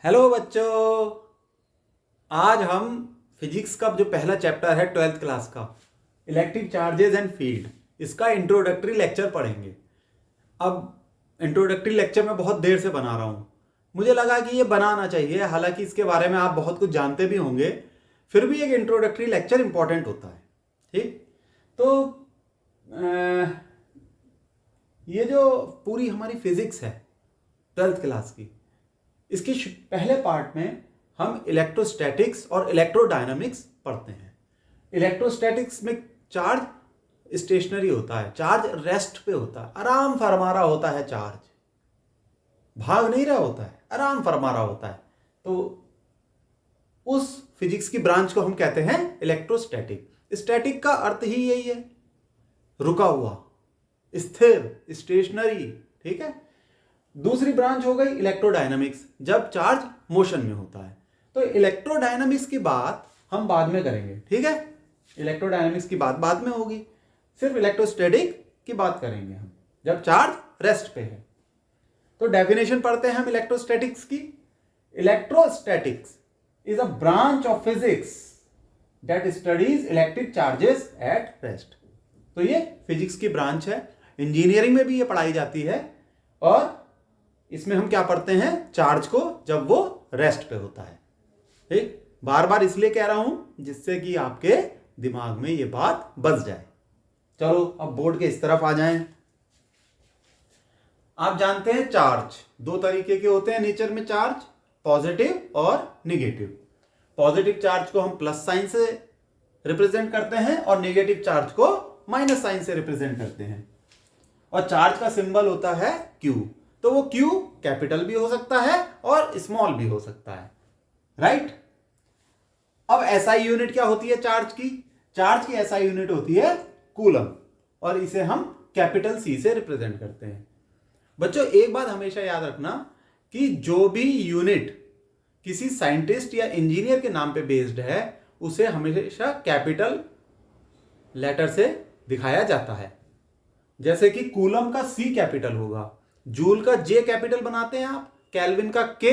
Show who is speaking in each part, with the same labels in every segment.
Speaker 1: Hello बच्चों। आज हम फिजिक्स का जो पहला चैप्टर है 12th क्लास का इलेक्ट्रिक चार्जेस एंड फील्ड, इसका इंट्रोडक्टरी लेक्चर पढ़ेंगे। अब इंट्रोडक्टरी लेक्चर मैं बहुत देर से बना रहा हूँ, मुझे लगा कि ये बनाना चाहिए। हालांकि इसके बारे में आप बहुत कुछ जानते भी होंगे, फिर भी एक इंट्रोडक्टरी लेक्चर इंपॉर्टेंट होता है। ठीक, तो ये जो पूरी हमारी फिजिक्स है 12th क्लास की, इसके पहले पार्ट में हम इलेक्ट्रोस्टैटिक्स और इलेक्ट्रोडायनामिक्स पढ़ते हैं। इलेक्ट्रोस्टैटिक्स में चार्ज स्टेशनरी होता है, चार्ज रेस्ट पे होता है, आराम फरमा रहा होता है, चार्ज भाग नहीं रहा होता है, आराम फरमा रहा होता है। तो उस फिजिक्स की ब्रांच को हम कहते हैं इलेक्ट्रोस्टैटिक। स्टैटिक का अर्थ ही यही है, रुका हुआ, स्थिर, स्टेशनरी। ठीक है। दूसरी ब्रांच हो गई इलेक्ट्रोडायनामिक्स, जब चार्ज मोशन में होता है। तो इलेक्ट्रोडायनामिक्स की बात हम बाद में करेंगे। ठीक है, इलेक्ट्रोडायनामिक्स की बात बाद में होगी, सिर्फ इलेक्ट्रोस्टैटिक की बात करेंगे हम जब चार्ज रेस्ट पे है। तो डेफिनेशन पढ़ते हैं हम इलेक्ट्रोस्टैटिक्स की। Electrostatics is a branch of physics that studies electric charges at rest. तो ये फिजिक्स की ब्रांच है, इंजीनियरिंग में भी ये पढ़ाई जाती है, और इसमें हम क्या पढ़ते हैं, चार्ज को जब वो रेस्ट पे होता है। ठीक, बार बार इसलिए कह रहा हूं जिससे कि आपके दिमाग में ये बात बस जाए। चलो अब बोर्ड के इस तरफ आ जाएं। आप जानते हैं चार्ज दो तरीके के होते हैं नेचर में, चार्ज पॉजिटिव और निगेटिव। पॉजिटिव चार्ज को हम प्लस साइन से रिप्रेजेंट करते हैं और निगेटिव चार्ज को माइनस साइन से रिप्रेजेंट करते हैं। और चार्ज का सिंबल होता है क्यू। तो वो क्यू कैपिटल भी हो सकता है और स्मॉल भी हो सकता है, राइट। अब एसआई यूनिट क्या होती है चार्ज की? चार्ज की एसआई यूनिट होती है कूलम, और इसे हम कैपिटल सी से रिप्रेजेंट करते हैं। बच्चों एक बात हमेशा याद रखना कि जो भी यूनिट किसी साइंटिस्ट या इंजीनियर के नाम पे बेस्ड है, उसे हमेशा कैपिटल लेटर से दिखाया जाता है। जैसे कि कूलम का सी कैपिटल होगा, जूल का जे कैपिटल बनाते हैं आप, केल्विन का के,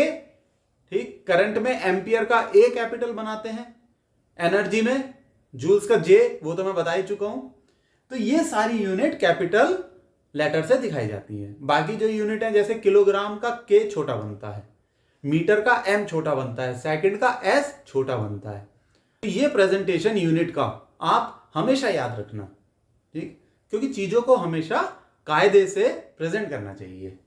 Speaker 1: ठीक, करंट में एम्पियर का ए कैपिटल बनाते हैं, एनर्जी में जूल्स का जे, वो तो मैं बता ही चुका हूं। तो ये सारी यूनिट कैपिटल लेटर से दिखाई जाती है। बाकी जो यूनिट है, जैसे किलोग्राम का के छोटा बनता है, मीटर का एम छोटा बनता है, सेकंड का एस छोटा बनता है। तो ये प्रेजेंटेशन यूनिट का आप हमेशा याद रखना, ठीक, क्योंकि चीजों को हमेशा कायदे से प्रेजेंट करना चाहिए।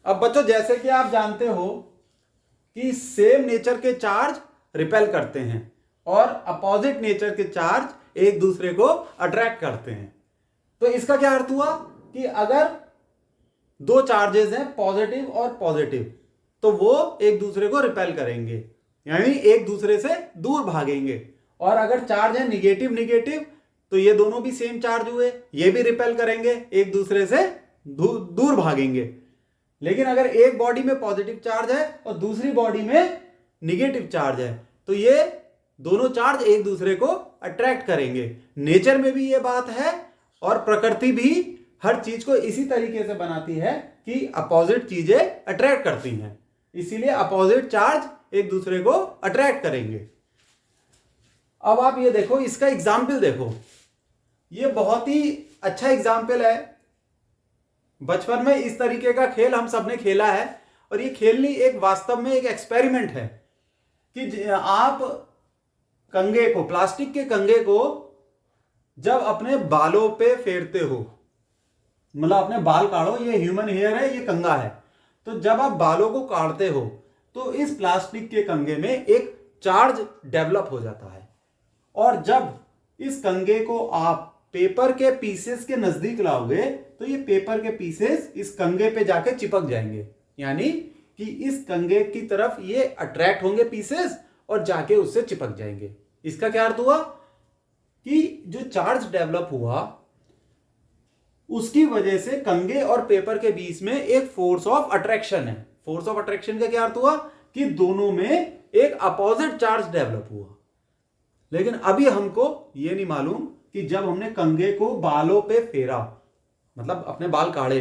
Speaker 1: अब बच्चों जैसे कि आप जानते हो कि सेम नेचर के चार्ज रिपेल करते हैं और अपोजिट नेचर के चार्ज एक दूसरे को अट्रैक्ट करते हैं। तो इसका क्या अर्थ हुआ कि अगर दो चार्जेस हैं पॉजिटिव और पॉजिटिव, तो वो एक दूसरे को रिपेल करेंगे, यानी एक दूसरे से दूर भागेंगे। और अगर चार्ज है निगेटिव निगेटिव, तो ये दोनों भी सेम चार्ज हुए, ये भी रिपेल करेंगे, एक दूसरे से दूर भागेंगे। लेकिन अगर एक बॉडी में पॉजिटिव चार्ज है और दूसरी बॉडी में निगेटिव चार्ज है, तो ये दोनों चार्ज एक दूसरे को अट्रैक्ट करेंगे। नेचर में भी ये बात है, और प्रकृति भी हर चीज को इसी तरीके से बनाती है कि अपोजिट चीजें अट्रैक्ट करती हैं, इसीलिए अपोजिट चार्ज एक दूसरे को अट्रैक्ट करेंगे। अब आप ये देखो, इसका एग्जाम्पल देखो, ये बहुत ही अच्छा एग्जाम्पल है। बचपन में इस तरीके का खेल हम सबने खेला है, और ये खेलनी एक वास्तव में एक एक्सपेरिमेंट है कि आप कंघे को, प्लास्टिक के कंघे को जब अपने बालों पे फेरते हो, मतलब अपने बाल काढ़ो, ये ह्यूमन हेयर है, ये कंघा है, तो जब आप बालों को काटते हो तो इस प्लास्टिक के कंघे में एक चार्ज डेवलप हो जाता है। और जब इस कंघे को आप पेपर के पीसेस के नजदीक लाओगे, तो ये पेपर के पीसेस इस कंघे पे जाके चिपक जाएंगे, यानी कि इस कंघे की तरफ ये अट्रैक्ट होंगे पीसेस और जाके उससे चिपक जाएंगे। इसका क्या अर्थ हुआ कि जो चार्ज डेवलप हुआ उसकी वजह से कंघे और पेपर के बीच में एक फोर्स ऑफ अट्रैक्शन है। फोर्स ऑफ अट्रैक्शन का क्या अर्थ हुआ कि दोनों में एक अपोजिट चार्ज डेवलप हुआ। लेकिन अभी हमको ये नहीं मालूम कि जब हमने कंघे को बालों पे फेरा, मतलब अपने बाल काढ़े,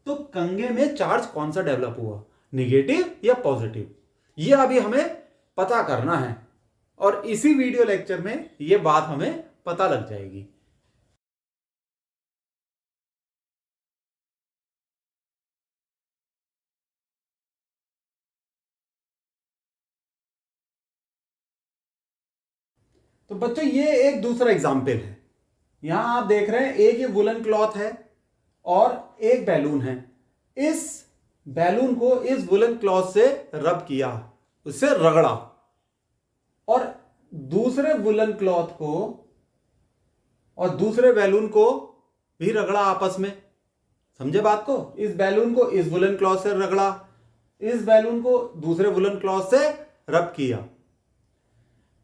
Speaker 1: तो कंघे में चार्ज कौन सा डेवलप हुआ, निगेटिव या पॉजिटिव, ये अभी हमें पता करना है। और इसी वीडियो लेक्चर में ये बात हमें पता लग जाएगी। तो बच्चों ये एक दूसरा एग्जाम्पल है। यहां आप देख रहे हैं एक ये वुलन क्लॉथ है और एक बैलून है। इस बैलून को इस वुलन क्लॉथ से रब किया, उससे रगड़ा, और दूसरे वुलन क्लॉथ को और दूसरे बैलून को भी रगड़ा आपस में। समझे बात को? इस बैलून को इस वुलन क्लॉथ से रगड़ा, इस बैलून को दूसरे वुलन क्लॉथ से रब किया।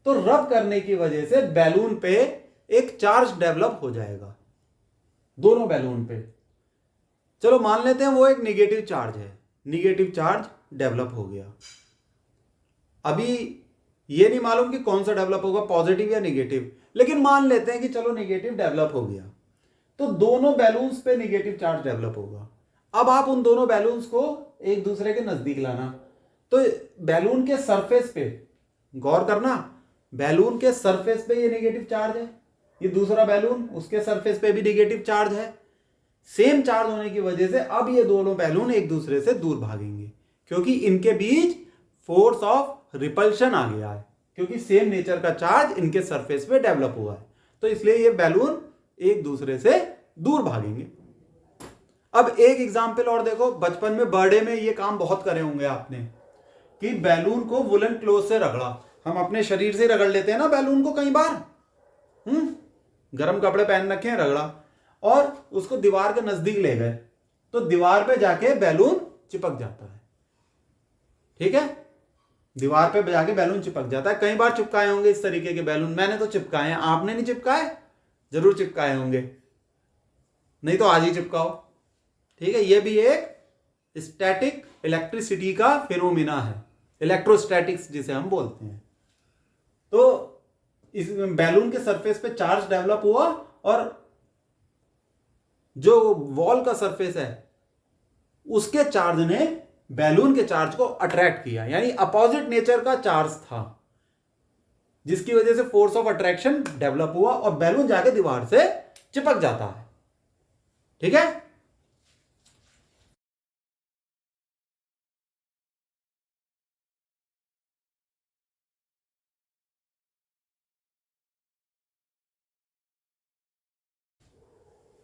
Speaker 1: तो रब करने की वजह से बैलून पे एक चार्ज डेवलप हो जाएगा, दोनों बैलून पे। चलो मान लेते हैं वो एक निगेटिव चार्ज है, निगेटिव चार्ज डेवलप हो गया। अभी ये नहीं मालूम कि कौन सा डेवलप होगा, पॉजिटिव या निगेटिव, लेकिन मान लेते हैं कि चलो निगेटिव डेवलप हो गया। तो दोनों बैलून्स पे निगेटिव चार्ज डेवलप होगा। अब आप उन दोनों बैलून्स को एक दूसरे के नजदीक लाना। तो बैलून के सरफेस पे गौर करना, बैलून के सरफेस पे ये निगेटिव चार्ज है, ये दूसरा बैलून उसके सरफेस पे भी निगेटिव चार्ज है। सेम चार्ज होने की वजह से अब ये दोनों बैलून एक दूसरे से दूर भागेंगे, क्योंकि इनके बीच फोर्स ऑफ रिपल्शन आ गया है, क्योंकि सेम नेचर का चार्ज इनके सरफेस पे डेवलप हुआ है। तो इसलिए ये बैलून एक दूसरे से दूर भागेंगे। अब एक एग्जाम्पल और देखो, बचपन में बर्थडे में ये काम बहुत करे होंगे आपने कि बैलून को वुलन क्लॉथ से रगड़ा। हम अपने शरीर से रगड़ लेते हैं ना बैलून को कई बार, गरम कपड़े पहन रखे हैं, रगड़ा और उसको दीवार के नजदीक ले गए, तो दीवार पे जाके बैलून चिपक जाता है। ठीक है, दीवार पे जाके बैलून चिपक जाता है। कई बार चिपकाए होंगे इस तरीके के बैलून, मैंने तो चिपकाए हैं, आपने नहीं चिपकाए? जरूर चिपकाए होंगे, नहीं तो आज ही चिपकाओ। ठीक है, ये भी एक स्टैटिक इलेक्ट्रिसिटी का फिनोमिना है, इलेक्ट्रोस्टैटिक्स जिसे हम बोलते हैं। तो इस बैलून के सरफेस पे चार्ज डेवलप हुआ और जो वॉल का सरफेस है उसके चार्ज ने बैलून के चार्ज को अट्रैक्ट किया, यानी अपोजिट नेचर का चार्ज था, जिसकी वजह से फोर्स ऑफ अट्रैक्शन डेवलप हुआ और बैलून जाके दीवार से चिपक जाता है। ठीक है,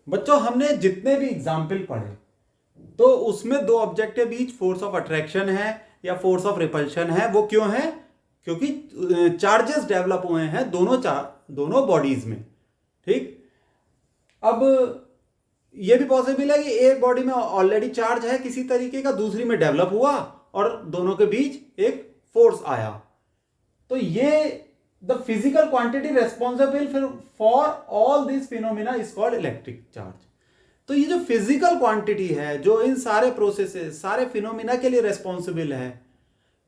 Speaker 1: बच्चों हमने जितने भी एग्जाम्पल पढ़े तो उसमें दो ऑब्जेक्ट के बीच फोर्स ऑफ अट्रैक्शन है या फोर्स ऑफ रिपल्शन है। वो क्यों है? क्योंकि चार्जेस डेवलप हुए हैं दोनों बॉडीज में। ठीक, अब ये भी पॉसिबल है कि एक बॉडी में ऑलरेडी चार्ज है किसी तरीके का, दूसरी में डेवलप हुआ और दोनों के बीच एक फोर्स आया। तो ये the physical quantity responsible for all this phenomena is called electric charge. तो ये जो फिजिकल क्वांटिटी है जो इन सारे प्रोसेसेस, सारे फिनोमिना के लिए रेस्पॉन्सिबल है,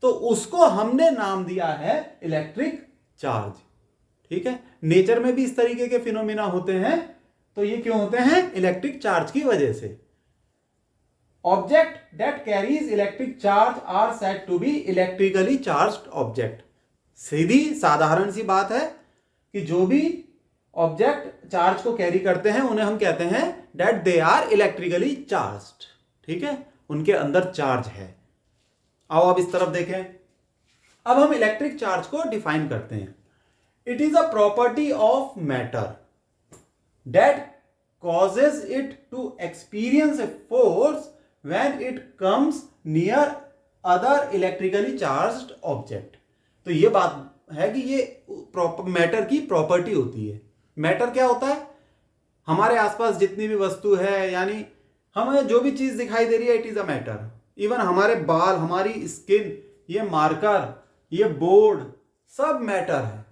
Speaker 1: तो उसको हमने नाम दिया है इलेक्ट्रिक चार्ज। ठीक है, नेचर में भी इस तरीके के फिनोमिना होते हैं, तो ये क्यों होते हैं? इलेक्ट्रिक चार्ज की वजह से। Object that carries electric charge are said to be electrically charged object. सीधी साधारण सी बात है कि जो भी ऑब्जेक्ट चार्ज को कैरी करते हैं उन्हें हम कहते हैं that they are electrically charged. ठीक है, उनके अंदर चार्ज है। आओ अब इस तरफ देखें। अब हम इलेक्ट्रिक चार्ज को डिफाइन करते हैं। It is a property of matter that causes it to experience a force when it comes near other electrically charged object। तो ये बात है कि ये मैटर की प्रॉपर्टी होती है। मैटर क्या होता है? हमारे आसपास जितनी भी वस्तु है, यानी हमें जो भी चीज दिखाई दे रही है, it is a matter. Even हमारे बाल, हमारी स्किन, ये मार्कर, ये बोर्ड, सब मैटर है।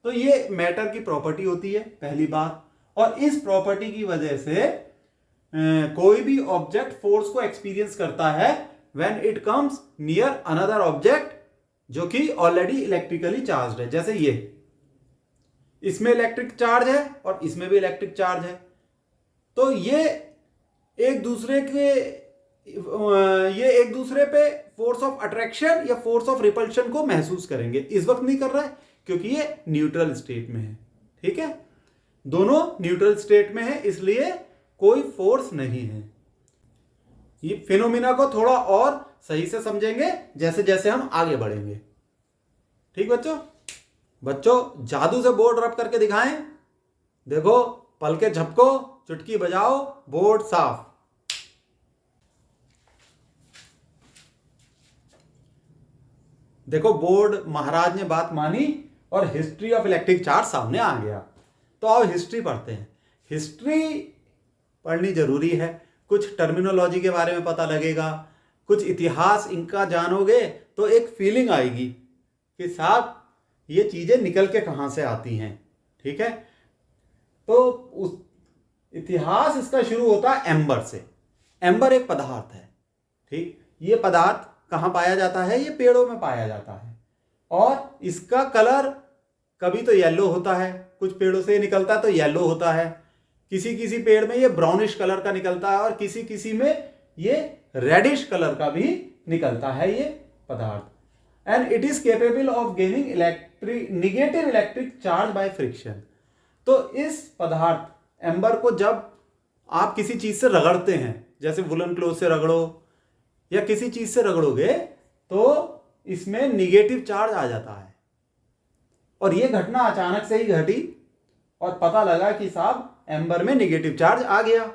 Speaker 1: तो ये मैटर की प्रॉपर्टी होती है, पहली बात। और इस प्रॉपर्टी की वजह से कोई भी ऑब्जेक्ट फोर्स को एक्सपीरियंस करता है when it comes near another object जो कि ऑलरेडी इलेक्ट्रिकली चार्ज है। जैसे ये, इसमें इलेक्ट्रिक चार्ज है और इसमें भी इलेक्ट्रिक चार्ज है, तो ये एक दूसरे पे फोर्स ऑफ अट्रैक्शन या फोर्स ऑफ रिपल्शन को महसूस करेंगे। इस वक्त नहीं कर रहा है क्योंकि ये न्यूट्रल स्टेट में है। ठीक है, दोनों न्यूट्रल स्टेट में है, इसलिए कोई फोर्स नहीं है। ये फिनोमिना को थोड़ा और सही से समझेंगे जैसे जैसे हम आगे बढ़ेंगे। ठीक बच्चों जादू से बोर्ड रब करके दिखाएं। देखो, पलके झपको, चुटकी बजाओ, बोर्ड साफ। देखो, बोर्ड महाराज ने बात मानी और हिस्ट्री ऑफ इलेक्ट्रिक चार्ज सामने आ गया। तो आओ हिस्ट्री पढ़ते हैं। हिस्ट्री पढ़नी जरूरी है, कुछ टर्मिनोलॉजी के बारे में पता लगेगा, कुछ इतिहास इनका जानोगे तो एक फीलिंग आएगी कि साहब ये चीजें निकल के कहां से आती हैं। ठीक है, तो उस इतिहास इसका शुरू होता है एम्बर से। एम्बर एक पदार्थ है। ठीक, ये पदार्थ कहां पाया जाता है? ये पेड़ों में पाया जाता है और इसका कलर कभी तो येलो होता है, कुछ पेड़ों से निकलता है तो येलो होता है, किसी किसी पेड़ में ये ब्राउनिश कलर का निकलता है और किसी किसी में ये रेडिश कलर का भी निकलता है ये पदार्थ। And it is capable of gaining negative electric charge by friction. तो इस पदार्थ एम्बर को जब आप किसी चीज से रगड़ते हैं, जैसे वुलन क्लोथ से रगड़ो या किसी चीज से रगड़ोगे, तो इसमें निगेटिव चार्ज आ जाता है। और यह घटना अचानक से ही घटी और पता लगा कि साहब एम्बर में निगेटिव चार्ज आ गया।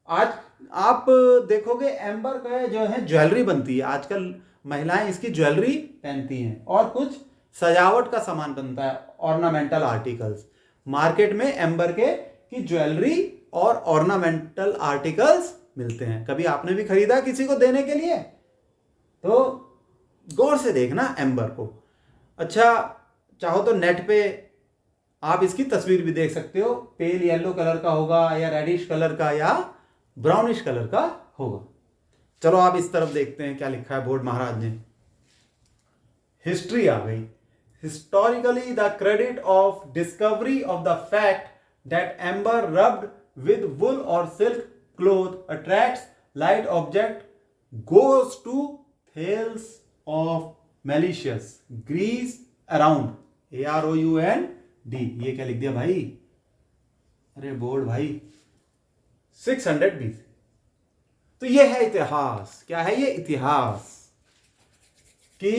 Speaker 1: आज आप देखोगे एम्बर का जो है ज्वेलरी बनती है, आजकल महिलाएं इसकी ज्वेलरी पहनती हैं और कुछ सजावट का सामान बनता है, ऑर्नामेंटल आर्टिकल्स। मार्केट में एम्बर के की ज्वेलरी और ऑर्नामेंटल आर्टिकल्स मिलते हैं। कभी आपने भी खरीदा किसी को देने के लिए? तो गौर से देखना एम्बर को। अच्छा, चाहो तो नेट पे आप इसकी तस्वीर भी देख सकते हो। पेल येलो कलर का होगा या रेडिश कलर का या ब्राउनिश कलर का होगा। चलो आप इस तरफ देखते हैं क्या लिखा है बोर्ड महाराज ने। हिस्ट्री आ गई। Historically the credit of discovery of the fact that amber rubbed with wool or silk cloth attracts light object goes to Thales of Miletus Greece around AROUND। ये क्या लिख दिया भाई? अरे बोर्ड भाई, 600 BC। तो ये है इतिहास। क्या है ये? इतिहास कि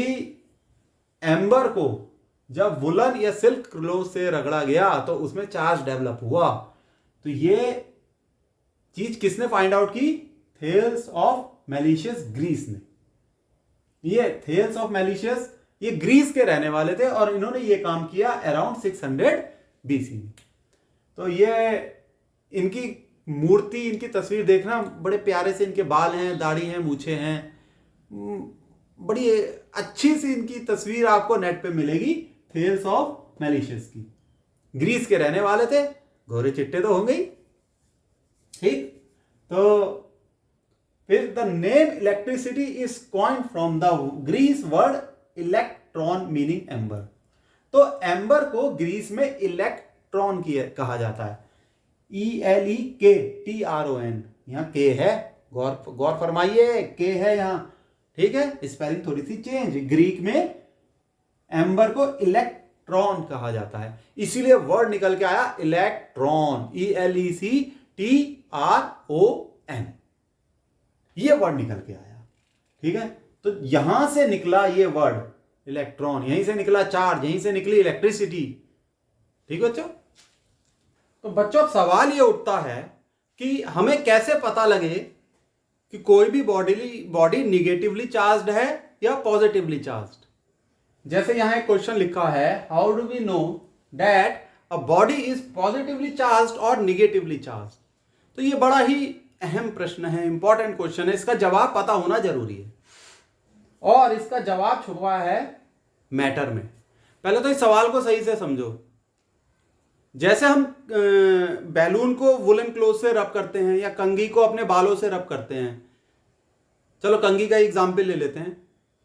Speaker 1: एम्बर को जब वुलन या सिल्क क्लोथ से रगड़ा गया तो उसमें चार्ज डेवलप हुआ। तो ये चीज किसने फाइंड आउट की? थेल्स ऑफ मैलिशियस ग्रीस ने। ये थेल्स ऑफ मैलिशियस ये ग्रीस के रहने वाले थे और इन्होंने ये काम किया अराउंड 600 BC में। तो ये इनकी मूर्ति, इनकी तस्वीर देखना, बड़े प्यारे से इनके बाल हैं, दाढ़ी हैं, मूछें हैं, बड़ी अच्छी सी इनकी तस्वीर आपको नेट पे मिलेगी थेल्स ऑफ मैलिशियस की। ग्रीस के रहने वाले थे, गोरे चिट्टे तो होंगे ही। ठीक, तो फिर the name electricity is coined from the Greece word electron meaning amber. तो एम्बर को ग्रीस में इलेक्ट्रॉन कहा जाता है। ELEKTRON। यहां के है, गौर फरमाइए, के है यहां। ठीक है, स्पेलिंग थोड़ी सी चेंज। ग्रीक में एम्बर को इलेक्ट्रॉन कहा जाता है, इसीलिए वर्ड निकल के आया इलेक्ट्रॉन। ELECTRON। ये वर्ड निकल के आया। ठीक है, तो यहां से निकला ये वर्ड इलेक्ट्रॉन, यहीं से निकला चार्ज, यहीं से निकली इलेक्ट्रिसिटी। ठीक बच्चों? तो बच्चों अब सवाल ये उठता है कि हमें कैसे पता लगे कि कोई भी बॉडी निगेटिवली चार्ज्ड है या पॉजिटिवली चार्ज्ड। जैसे यहां एक क्वेश्चन लिखा है, how do we know that a body is positively charged और निगेटिवली चार्ज्ड। तो ये बड़ा ही अहम प्रश्न है, इंपॉर्टेंट क्वेश्चन है, इसका जवाब पता होना जरूरी है और इसका जवाब छुपा है मैटर में। पहले तो इस सवाल को सही से समझो। जैसे हम बैलून को वुलन क्लोथ से रब करते हैं या कंघी को अपने बालों से रब करते हैं। चलो कंघी का एग्जाम्पल ले लेते हैं।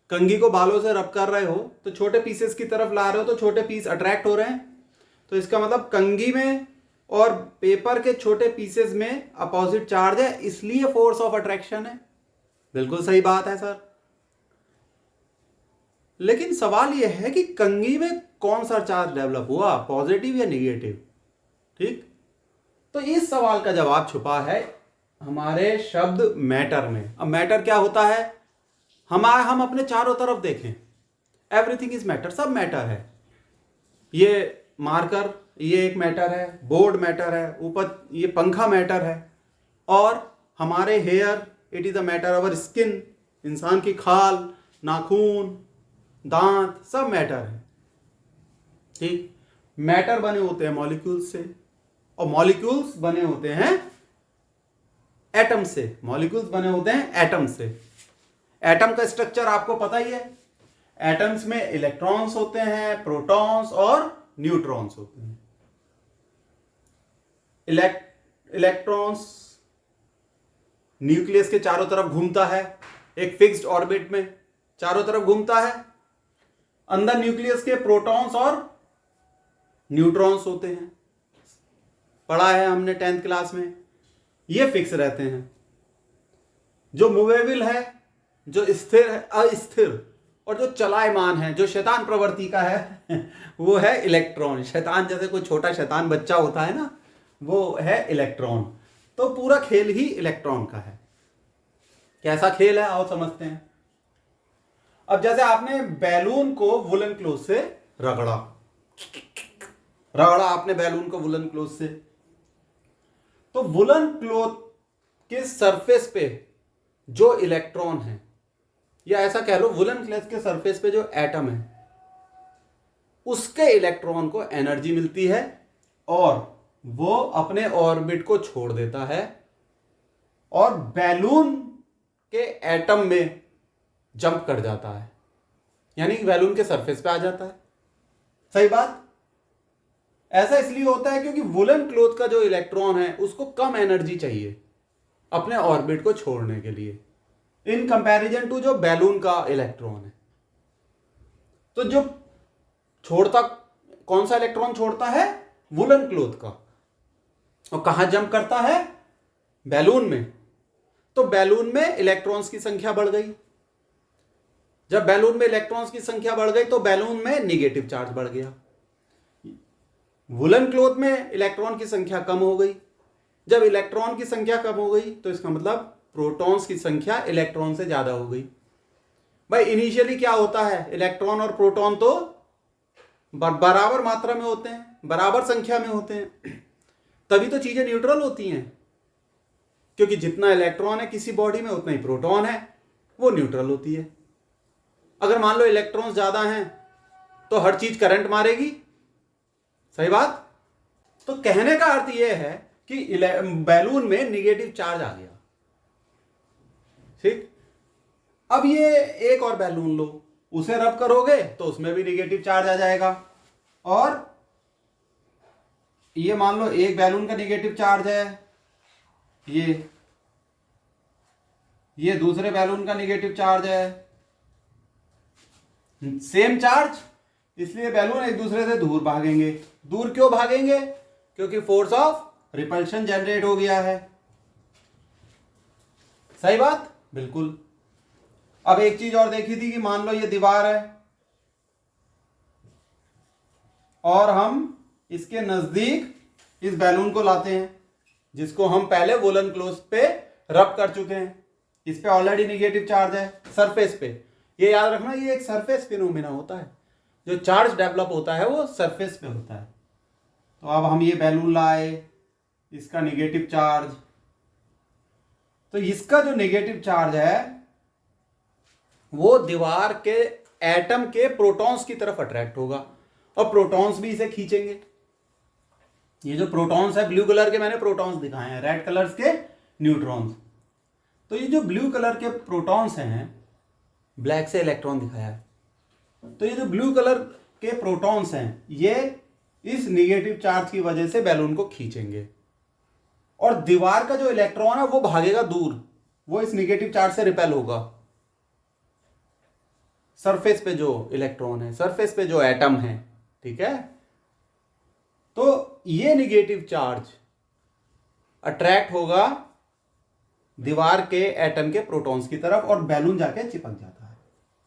Speaker 1: कंघी को बालों से रब कर रहे हो तो छोटे पीसेस की तरफ ला रहे हो तो छोटे पीस अट्रैक्ट हो रहे हैं। तो इसका मतलब कंघी में और पेपर के छोटे पीसेस में अपोजिट चार्ज है, इसलिए फोर्स ऑफ अट्रैक्शन है। बिल्कुल सही बात है सर। लेकिन सवाल यह है कि कंघी में कौन सा चार्ज डेवलप हुआ, पॉजिटिव या निगेटिव? ठीक, तो इस सवाल का जवाब छुपा है हमारे शब्द मैटर में। अब मैटर क्या होता है, हम अपने चारों तरफ देखें, एवरीथिंग इज मैटर, सब मैटर है। ये मार्कर, ये एक मैटर है, बोर्ड मैटर है, ऊपर ये पंखा मैटर है, और हमारे hair, it is a matter, our skin, इंसान की खाल, नाखून, दांत, सब मैटर है। ठीक, मैटर बने होते हैं मॉलिक्यूल्स से, और मॉलिक्यूल्स बने होते हैं एटम से। मॉलिक्यूल्स बने होते हैं एटम से। एटम का स्ट्रक्चर आपको पता ही है। एटम्स में इलेक्ट्रॉन्स होते हैं, प्रोटॉन्स और न्यूट्रॉन्स होते हैं। इलेक्ट्रॉन्स न्यूक्लियस के चारों तरफ घूमता है, एक फिक्स्ड ऑर्बिट में चारों तरफ घूमता है। अंदर न्यूक्लियस के प्रोटॉन्स और न्यूट्रॉन्स होते हैं, पढ़ा है हमने 10th क्लास में। ये फिक्स रहते हैं। जो मूवेबल है, जो स्थिर है, अस्थिर और जो चलायमान है, जो शैतान प्रवृत्ति का है वो है इलेक्ट्रॉन। शैतान जैसे कोई छोटा शैतान बच्चा होता है ना, वो है इलेक्ट्रॉन। तो पूरा खेल ही इलेक्ट्रॉन का है। कैसा खेल है आओ समझते हैं। अब जैसे आपने बैलून को वुलन क्लोथ से रगड़ा आपने बैलून को वुलन क्लोथ से, तो वुलन क्लोथ के सरफेस पे जो इलेक्ट्रॉन है, या ऐसा कह लो वुलन क्लोथ के सरफेस पे जो एटम है, उसके इलेक्ट्रॉन को एनर्जी मिलती है और वो अपने ऑर्बिट को छोड़ देता है और बैलून के एटम में जंप कर जाता है, यानी कि बैलून के सरफेस पे आ जाता है। सही बात। ऐसा इसलिए होता है क्योंकि वुलन क्लोथ का जो इलेक्ट्रॉन है उसको कम एनर्जी चाहिए अपने ऑर्बिट को छोड़ने के लिए, इन कंपैरिजन टू जो बैलून का इलेक्ट्रॉन है। तो जो छोड़ता, कौन सा इलेक्ट्रॉन छोड़ता है? वुलन क्लोथ का। और कहां जंप करता है? बैलून में। तो बैलून में इलेक्ट्रॉन्स की संख्या बढ़ गई। जब बैलून में इलेक्ट्रॉन्स की संख्या बढ़ गई तो बैलून में निगेटिव चार्ज बढ़ गया। वुलन क्लोथ में इलेक्ट्रॉन की संख्या कम हो गई। जब इलेक्ट्रॉन की संख्या कम हो गई तो इसका मतलब प्रोटॉन्स की संख्या इलेक्ट्रॉन से ज्यादा हो गई। भाई इनिशियली क्या होता है, इलेक्ट्रॉन और प्रोटॉन तो बराबर मात्रा में होते हैं, बराबर संख्या में होते हैं, तभी तो चीजें न्यूट्रल होती हैं। क्योंकि जितना इलेक्ट्रॉन है किसी बॉडी में उतना ही प्रोटॉन है, वो न्यूट्रल होती है। अगर मान लो इलेक्ट्रॉन्स ज्यादा हैं तो हर चीज करंट मारेगी। सही बात। तो कहने का अर्थ यह है कि बैलून में निगेटिव चार्ज आ गया। ठीक, अब ये एक और बैलून लो, उसे रब करोगे तो उसमें भी निगेटिव चार्ज आ जाएगा। और ये मान लो एक बैलून का निगेटिव चार्ज है, ये दूसरे बैलून का निगेटिव चार्ज है, सेम चार्ज, इसलिए बैलून एक दूसरे से दूर भागेंगे। दूर क्यों भागेंगे? क्योंकि फोर्स ऑफ रिपल्शन जनरेट हो गया है। सही बात, बिल्कुल। अब एक चीज और देखी थी कि मान लो ये दीवार है और हम इसके नजदीक इस बैलून को लाते हैं, जिसको हम पहले वुलन क्लोथ पे रब कर चुके हैं। इस पे ऑलरेडी निगेटिव चार्ज है सरफेस पे। ये याद रखना, ये एक सरफेस फिनोमेना होता है। जो चार्ज डेवलप होता है वो सरफेस पे होता है। तो अब हम ये बैलून लाए, इसका निगेटिव चार्ज, तो इसका जो निगेटिव चार्ज है वो दीवार के एटम के प्रोटॉन्स की तरफ अट्रैक्ट होगा और प्रोटॉन्स भी इसे खींचेंगे। ये जो प्रोटॉन्स है, ब्लू कलर के मैंने प्रोटॉन्स दिखाए हैं, रेड कलर्स के न्यूट्रॉन्स। तो ये जो ब्लू कलर के प्रोटॉन्स हैं, ब्लैक से इलेक्ट्रॉन दिखाया है, तो ये जो ब्लू कलर के प्रोटॉन्स हैं ये इस निगेटिव चार्ज की वजह से बैलून को खींचेंगे और दीवार का जो इलेक्ट्रॉन है वो भागेगा दूर, वो इस निगेटिव चार्ज से रिपेल होगा। सरफेस पे जो इलेक्ट्रॉन है, सरफेस पे जो एटम है, ठीक है, तो ये निगेटिव चार्ज अट्रैक्ट होगा दीवार के एटम के प्रोटॉन्स की तरफ और बैलून जाके चिपक जाता है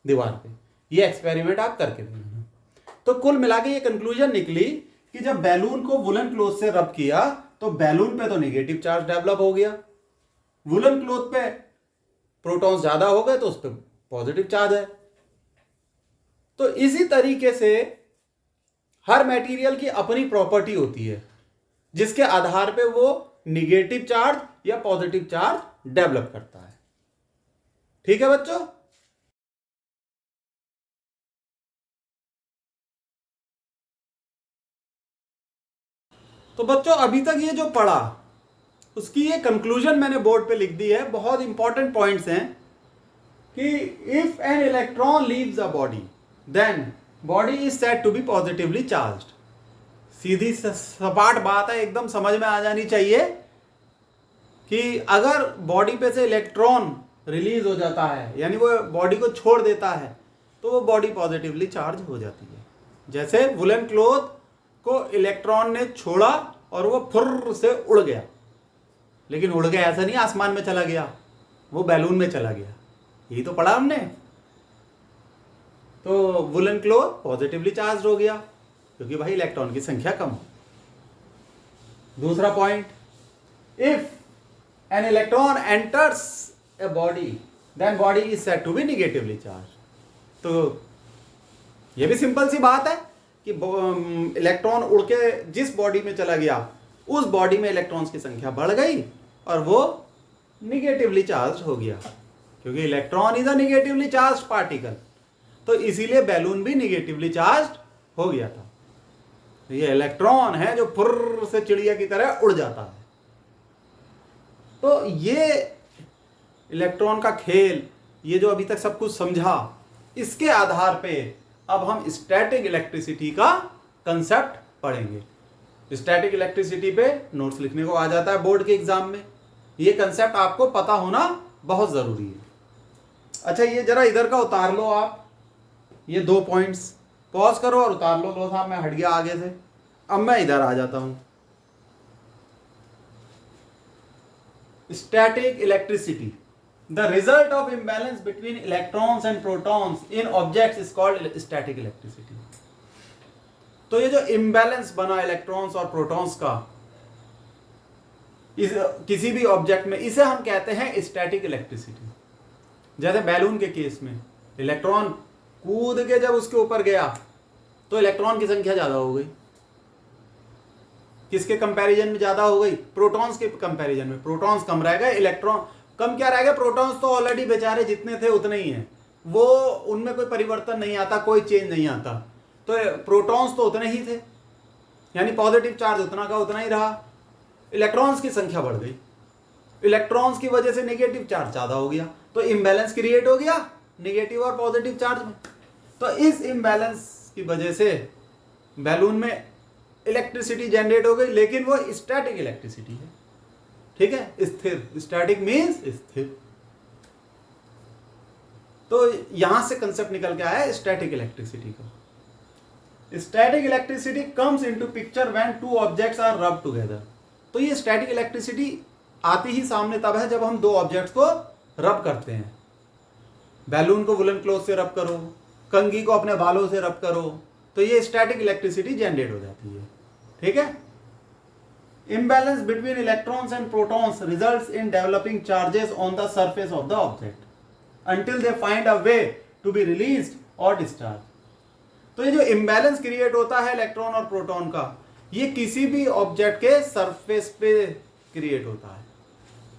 Speaker 1: दीवार पे। ये एक्सपेरिमेंट आप करके देखना। तो कुल मिला के ये कंक्लूजन निकली कि जब बैलून को वुलन क्लॉथ से रब किया तो बैलून पे तो निगेटिव चार्ज डेवलप हो गया, वुलन क्लॉथ पे प्रोटॉन्स ज्यादा हो गए तो उस पर पॉजिटिव चार्ज है। तो इसी तरीके से हर मटेरियल की अपनी प्रॉपर्टी होती है जिसके आधार पे वो निगेटिव चार्ज या पॉजिटिव चार्ज डेवलप करता है। ठीक है बच्चों। तो बच्चों अभी तक ये जो पढ़ा उसकी ये कंक्लूजन मैंने बोर्ड पे लिख दी है। बहुत इंपॉर्टेंट पॉइंट्स हैं कि if an electron leaves a body then body is said to be positively charged. सीधी सपाट बात है, एकदम समझ में आ जानी चाहिए कि अगर बॉडी पे से इलेक्ट्रॉन रिलीज हो जाता है यानी वो बॉडी को छोड़ देता है तो वो बॉडी पॉजिटिवली चार्ज हो जाती है। जैसे वुलन क्लॉथ को इलेक्ट्रॉन ने छोड़ा और वो फुर्र से उड़ गया, लेकिन उड़ गया ऐसा नहीं आसमान में चला गया, वो बैलून में चला गया। यही तो पढ़ा हमने। तो वुलन क्लॉथ पॉजिटिवली चार्ज हो गया क्योंकि भाई इलेक्ट्रॉन की संख्या कम हो। दूसरा point, if an electron enters a body then body is said to be negatively charge. तो ये भी सिंपल सी बात है कि इलेक्ट्रॉन उड़ के जिस बॉडी में चला गया उस बॉडी में इलेक्ट्रॉन्स की संख्या बढ़ गई और वो निगेटिवली चार्ज हो गया क्योंकि electron is a negatively charge particle. तो इसीलिए बैलून भी निगेटिवली चार्ज हो गया था। तो ये इलेक्ट्रॉन है जो फुर्र से चिड़िया की तरह उड़ जाता है। तो ये इलेक्ट्रॉन का खेल, ये जो अभी तक सब कुछ समझा, इसके आधार पे अब हम स्टैटिक इलेक्ट्रिसिटी का कंसेप्ट पढ़ेंगे। स्टैटिक इलेक्ट्रिसिटी पे नोट्स लिखने को आ जाता है बोर्ड के एग्जाम में। ये कंसेप्ट आपको पता होना बहुत जरूरी है। अच्छा ये जरा इधर का उतार लो आप, ये 2 पॉइंट्स पॉज करो और उतार लो। साहब मैं हट गया आगे से, अब मैं इधर आ जाता हूं। Static electricity, the result of imbalance between electrons and protons in objects is called static electricity। तो ये जो imbalance बना इलेक्ट्रॉन्स और प्रोटॉन्स का किसी भी ऑब्जेक्ट में, इसे हम कहते हैं स्टैटिक इलेक्ट्रिसिटी। जैसे बैलून के केस में इलेक्ट्रॉन कूद के जब उसके ऊपर गया तो इलेक्ट्रॉन की संख्या ज्यादा हो गई। किसके कंपैरिजन में ज्यादा हो गई? प्रोटॉन्स के कंपैरिजन में। प्रोटॉन्स कम रह गए, इलेक्ट्रॉन कम क्या रह गए? प्रोटॉन्स तो ऑलरेडी बेचारे जितने थे उतने ही हैं, वो उनमें कोई परिवर्तन नहीं आता, कोई चेंज नहीं आता। तो प्रोटॉन्स तो उतने ही थे, यानी पॉजिटिव चार्ज उतना का उतना ही रहा। इलेक्ट्रॉन्स की संख्या बढ़ गई, इलेक्ट्रॉन्स की वजह से नेगेटिव चार्ज ज्यादा हो गया, तो इम्बैलेंस क्रिएट हो गया नेगेटिव और पॉजिटिव चार्ज में। तो इस इम्बैलेंस की वजह से बैलून में इलेक्ट्रिसिटी जनरेट हो गई, लेकिन वो स्टैटिक इलेक्ट्रिसिटी है। ठीक है, स्थिर। स्टैटिक मीन्स स्थिर। तो यहां से कंसेप्ट निकल के आया स्टैटिक इलेक्ट्रिसिटी का। Static electricity comes into picture when 2 objects are rub together. तो ये स्टैटिक इलेक्ट्रिसिटी आती ही सामने तब है जब हम 2 ऑब्जेक्ट्स को रब करते हैं। बैलून को वुलन क्लॉथ से रब करो, कंघी को अपने बालों से रब करो, तो ये स्टैटिक इलेक्ट्रिसिटी जनरेट हो जाती है। ठीक है। Imbalance between electrons and protons results in developing charges on the surface of the object until they find a way to be released or discharged। तो ये जो imbalance क्रिएट होता है इलेक्ट्रॉन और प्रोटॉन का, ये किसी भी ऑब्जेक्ट के सरफेस पे क्रिएट होता है,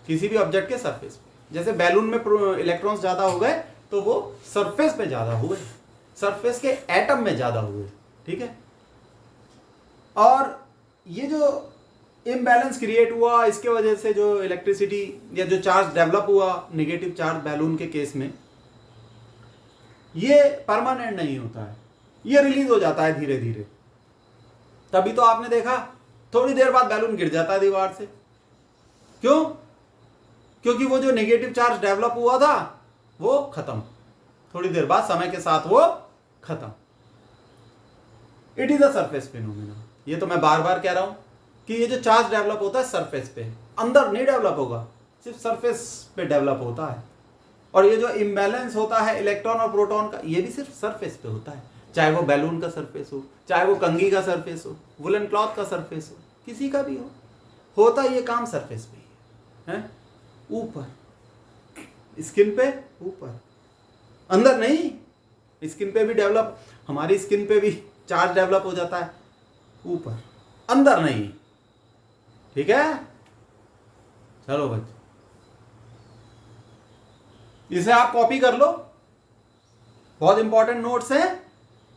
Speaker 1: किसी भी ऑब्जेक्ट के सरफेस पे। जैसे बैलून में इलेक्ट्रॉन्स ज्यादा हो गए तो वो सरफेस पे ज्यादा हुए, सरफेस के एटम में ज्यादा हुए। ठीक है। और ये जो इम्बैलेंस क्रिएट हुआ, इसके वजह से जो इलेक्ट्रिसिटी या जो चार्ज डेवलप हुआ, नेगेटिव चार्ज बैलून के केस में, ये परमानेंट नहीं होता है, ये रिलीज हो जाता है धीरे धीरे। तभी तो आपने देखा थोड़ी देर बाद बैलून गिर जाता है दीवार से। क्यों? क्योंकि वो जो नेगेटिव चार्ज डेवलप हुआ था वो खत्म। थोड़ी देर बाद समय के साथ वो खत्म। It is a surface phenomena. ये तो मैं बार बार कह रहा हूं कि ये जो चार्ज डेवलप होता है सरफेस पे, अंदर नहीं डेवलप होगा, सिर्फ सरफेस पे डेवलप होता है। और ये जो इम्बैलेंस होता है इलेक्ट्रॉन और प्रोटॉन का, ये भी सिर्फ सरफेस पे होता है, चाहे वो बैलून का सरफेस हो, चाहे वो कंघी का सरफेस हो, वुलन क्लॉथ का सरफेस हो, किसी का भी हो, होता ये काम सरफेस पे ही है, ऊपर स्किन पे, ऊपर, अंदर नहीं। स्किन पे भी डेवलप, हमारी स्किन पे भी चार्ज डेवलप हो जाता है ऊपर, अंदर नहीं। ठीक है, चलो बच्चे इसे आप कॉपी कर लो, बहुत इंपॉर्टेंट नोट्स है,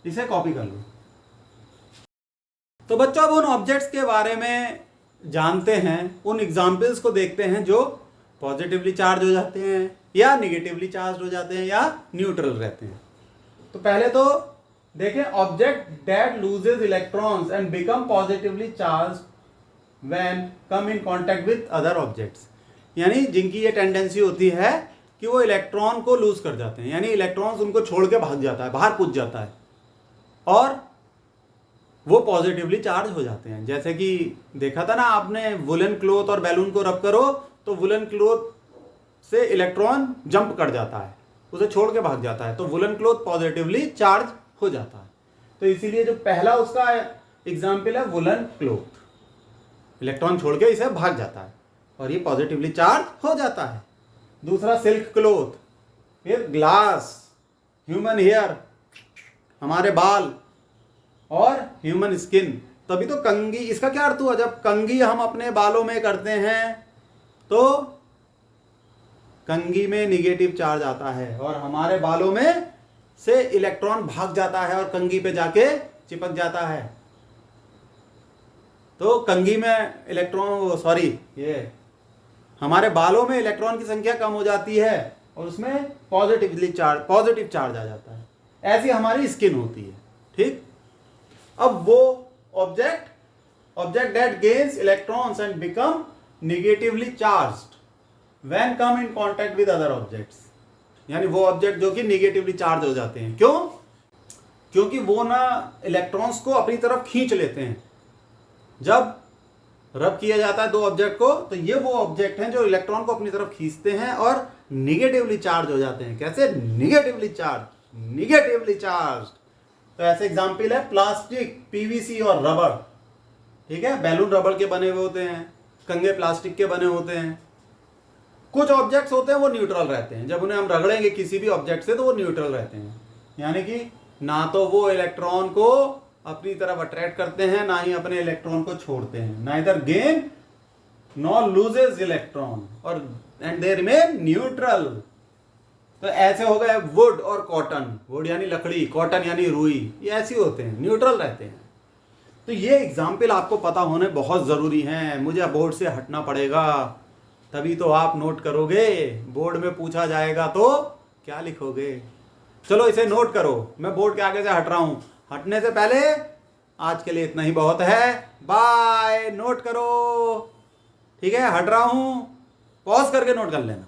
Speaker 1: इसे कॉपी कर लो। तो बच्चों अब उन ऑब्जेक्ट्स के बारे में जानते हैं, उन एग्जाम्पल्स को देखते हैं जो पॉजिटिवली चार्ज हो जाते हैं या निगेटिवली चार्ज हो जाते हैं या न्यूट्रल रहते हैं। तो पहले तो देखें, object that loses electrons and become positively charge when come in contact with other objects, यानी जिनकी ये टेंडेंसी होती है कि वो इलेक्ट्रॉन को लूज कर जाते हैं, यानी इलेक्ट्रॉन्स उनको छोड़ के भाग जाता है, बाहर कूद जाता है और वो पॉजिटिवली चार्ज हो जाते हैं। जैसे कि देखा था ना आपने, वुलन क्लॉथ और बैलून को रब करो तो वुलन क्लॉथ से इलेक्ट्रॉन जंप कर जाता है, उसे छोड़ के भाग जाता है, तो वुलन क्लॉथ पॉजिटिवली चार्ज हो जाता है। तो इसीलिए जो पहला उसका एग्जाम्पल है वुलन क्लॉथ, इलेक्ट्रॉन छोड़ के इसे भाग जाता है और ये पॉजिटिवली चार्ज हो जाता है। दूसरा सिल्क क्लॉथ, फिर ग्लास, ह्यूमन हेयर, हमारे बाल और ह्यूमन स्किन। तभी तो कंघी, इसका क्या अर्थ हुआ, जब कंघी हम अपने बालों में करते हैं तो कंघी में निगेटिव चार्ज आता है और हमारे बालों में से इलेक्ट्रॉन भाग जाता है और कंघी पे जाके चिपक जाता है। तो कंघी में इलेक्ट्रॉन, सॉरी, ये हमारे बालों में इलेक्ट्रॉन की संख्या कम हो जाती है और उसमें पॉजिटिव चार्ज आ जाता है। ऐसी हमारी स्किन होती है। ठीक, अब वो object that gains electrons and become negatively charged when come in contact with other objects, यानी वो ऑब्जेक्ट जो कि निगेटिवली चार्ज हो जाते हैं। क्यों? क्योंकि वो ना इलेक्ट्रॉन्स को अपनी तरफ खींच लेते हैं। जब रब किया जाता है दो ऑब्जेक्ट को, तो ये वो ऑब्जेक्ट हैं जो इलेक्ट्रॉन को अपनी तरफ खींचते हैं और निगेटिवली चार्ज हो जाते हैं। कैसे? Negatively charge. तो ऐसे एग्जाम्पल है प्लास्टिक, पीवीसी और रबर। ठीक है, बैलून रबर के बने हुए होते हैं, कंघे प्लास्टिक के बने होते हैं। कुछ ऑब्जेक्ट्स होते हैं वो न्यूट्रल रहते हैं, जब उन्हें हम रगड़ेंगे किसी भी ऑब्जेक्ट से तो वो न्यूट्रल रहते हैं, यानी कि ना तो वो इलेक्ट्रॉन को अपनी तरफ अट्रैक्ट करते हैं ना ही अपने इलेक्ट्रॉन को छोड़ते हैं। Neither gain nor loses electron और एंड दे रिमेन न्यूट्रल। तो ऐसे हो गए वुड और कॉटन, वुड यानी लकड़ी, कॉटन यानी रुई, ये ऐसे होते हैं, न्यूट्रल रहते हैं। तो ये एग्जाम्पल आपको पता होने बहुत ज़रूरी हैं। मुझे बोर्ड से हटना पड़ेगा तभी तो आप नोट करोगे, बोर्ड में पूछा जाएगा तो क्या लिखोगे। चलो इसे नोट करो, मैं बोर्ड के आगे से हट रहा हूं। हटने से पहले आज के लिए इतना ही बहुत है, बाय। नोट करो, ठीक है, हट रहा हूं, पॉज करके नोट कर लेना।